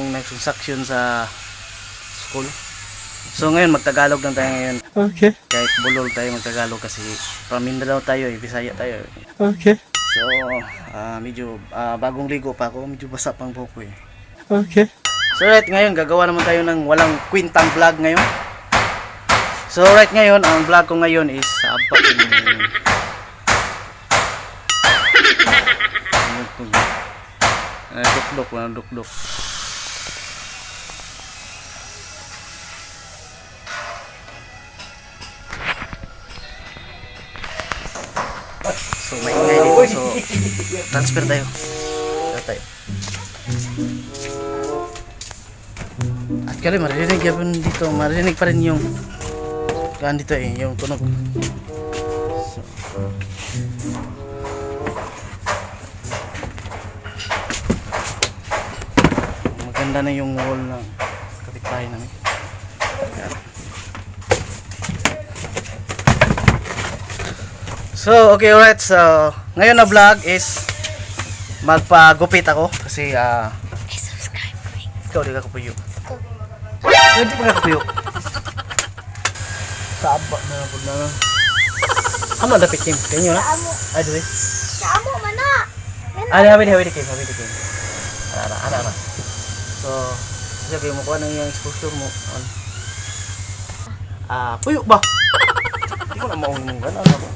yung nag-construction sa school. So ngayon magtagalog lang tayo ngayon. Okay. Kahit bulol tayo magtagalog kasi from Mindanao tayo, Bisaya tayo. Okay. So medyo bagong ligo pa ako, medyo basa pang buhok ko eh. Okay. So right ngayon gagawa naman tayo ng walang kwintang vlog ngayon. So right ngayon ang vlog ko ngayon is dukdok. So maingay dito. So transfer tayo. At kali marinig yan dito, marinig pa rin yung kan dito eh, yung tunog. So, maganda na yung wall ng kapitbahay namin. Ayan. So okay, alright. So ngayon na vlog is magpagupit ako kasi subscribe ko. ikaw di ka kapuyo. Hindi pa kapuyo. Saba na po na. Amo dapat kim. Kanyo na? Ay duwi. Kamu mana? Ada habi kim. Ada. So, sabi mo ko ano yung exposure mo. Puyo ba? Hindi ko na maunong gano'n ako.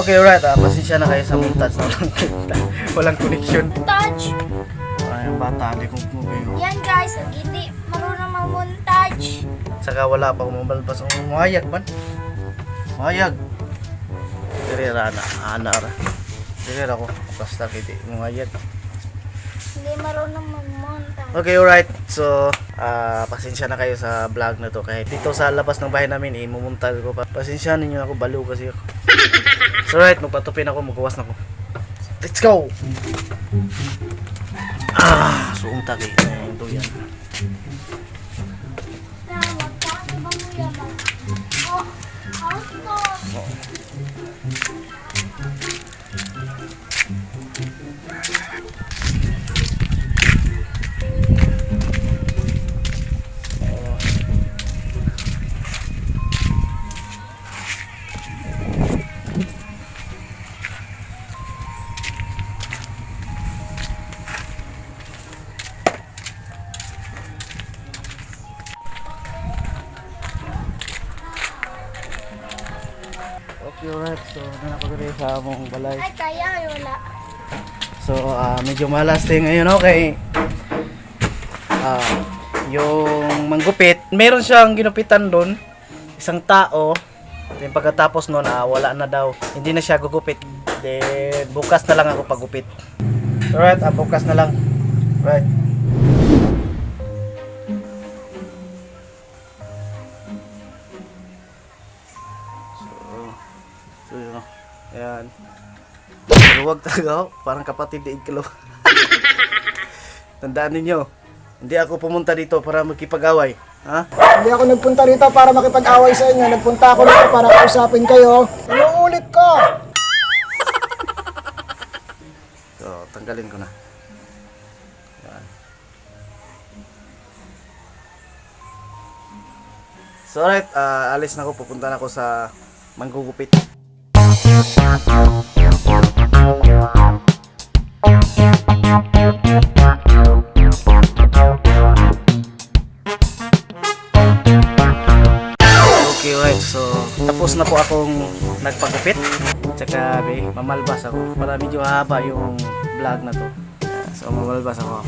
Okay, alright. Pasensya na kayo sa montage na walang connection. Touch. Yung bata, hindi kong kumayo. Yan guys, ang hindi marunong mag-montage. Saka wala pa kumabalbas. Mayag man. Mayag. Dirira na. Anar. Dirira ko. Basta kiti. Mayag. Hindi marunong mag-montage. Okay, alright. So, pasensya na kayo sa vlog na to. Kahit dito sa labas ng bahay namin, imumunta ko pa. Pasensya ninyo ako, baliw kasi ako. So, alright, magpatupin ako, magkawas na ako. Let's go! Suong taki. Ito yan. Okay, alright. So, nanapagod sa among balay. Ay, kaya wala. So, medyo malas tayo ngayon, okay? Yung manggupit, meron siyang ginupitan doon, isang tao. Then pagkatapos noon, wala na daw. Hindi na siya gugupit. Then, bukas na lang ako paggupit. Alright, bukas na lang. Right. So, yun. Ayan. Huwag talaga, parang kapatid ni Igkalo. Tandaan ninyo, hindi ako pumunta dito para magkipag-away. Ha? Hindi ako nagpunta rito para makipag-away sa inyo. Nagpunta ako rito para kausapin kayo. Inuulit ko! So, tanggalin ko na. Yan. So, alright, alis na ako. Pupunta na ako sa manggugupit. Okay, alright. So, tapos na po akong nagpagupit. Tsaka, mamalbas ako. Para medyo haba yung vlog na to. So, mamalbas ako.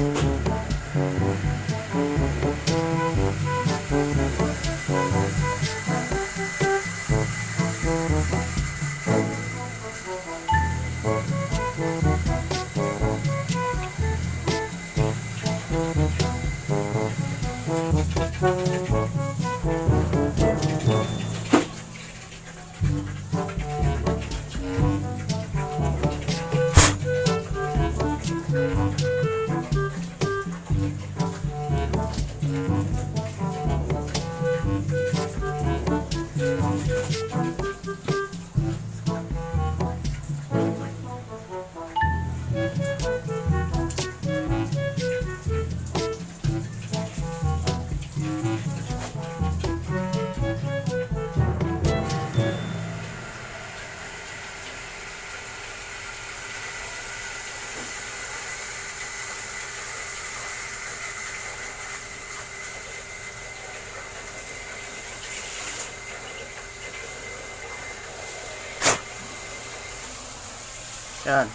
Yan.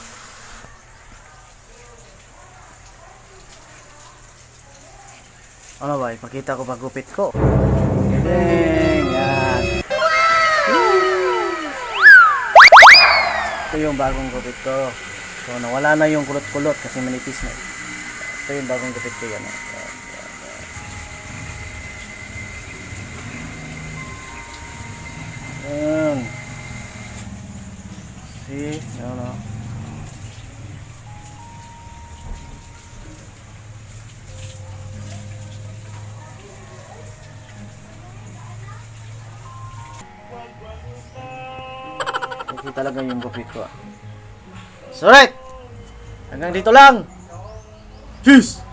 Ano ba? Ipakita ko pagupit ko. Galing. Yan. Ito yung bagong gupit ko. So, nawala na yung kulot-kulot kasi manipis na. Ito yung bagong gupit ko yan. Yan. See? Yan o. Ito talaga yung gupit ko. So, right! Hanggang dito lang! Peace!